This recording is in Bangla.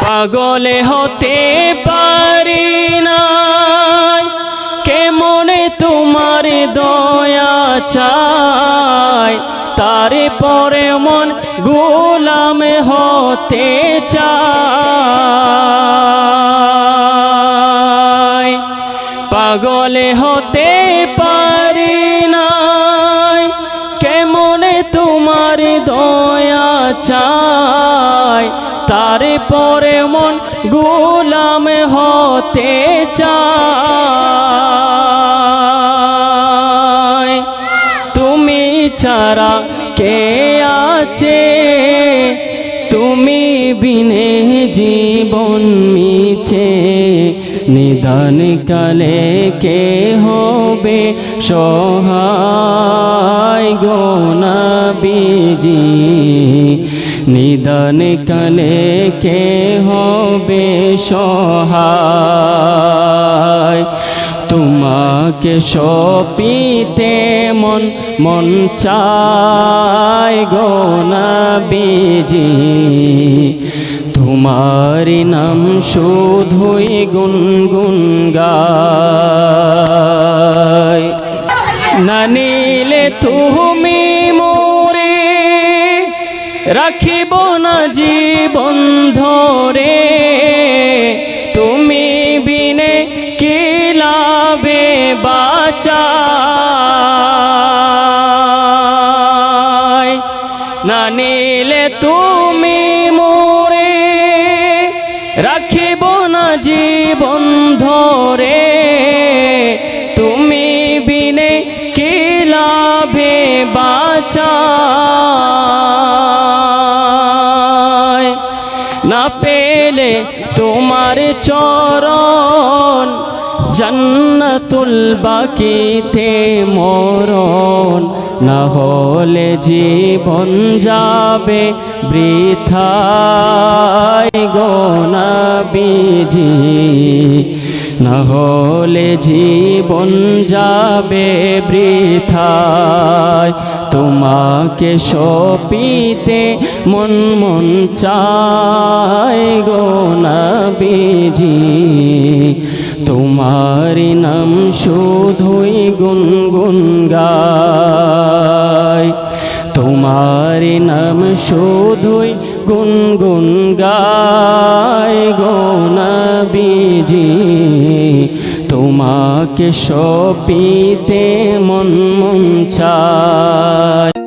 পাগলে হতে পারি না, কেমনে তোমার দয়া চাই, তারে পরে মন গোলাম হতে চাই। পাগলে হতে পারি না, কেমনে তোমার দয়া চাই, তারে পরে মন গোলাম হতে চাই। তুমি ছাড়া কে আছে, তুমি বিনে জীবন মিছে, নিদান কালে কে হবে সহায় গো নবীজি, নিদান কালে কে হবে সহায়। তোমাকে সপিতে মন মন চায় গো নবীজি, তোমার নাম শুধুই গুনগুন গায়। না নিলে তুমি মোরে রাখিব না জীবন ধরে, তুমি বিনে কি লাভে বাঁচাই। না নিলে তুমি মোরে রাখিব না জীবন ধরে, তুমি বিনে কি লাভে বাঁচাই। না পেলে তোমার চরণ জান্নাতুল বাকিতে মরণ, না হলে জীবন যাবে বৃথায় গো নবীজি, না হলে জীবন যাবে বৃথায়। তোমাকে সপিতে মন মন চায় গো নবীজি, তোমার নাম শুধুই গুনগুন গায়। তোমার নাম শুধুই গুনগুন গায় গো নবীজি, তোমাকে সপিতে মন মন চায়।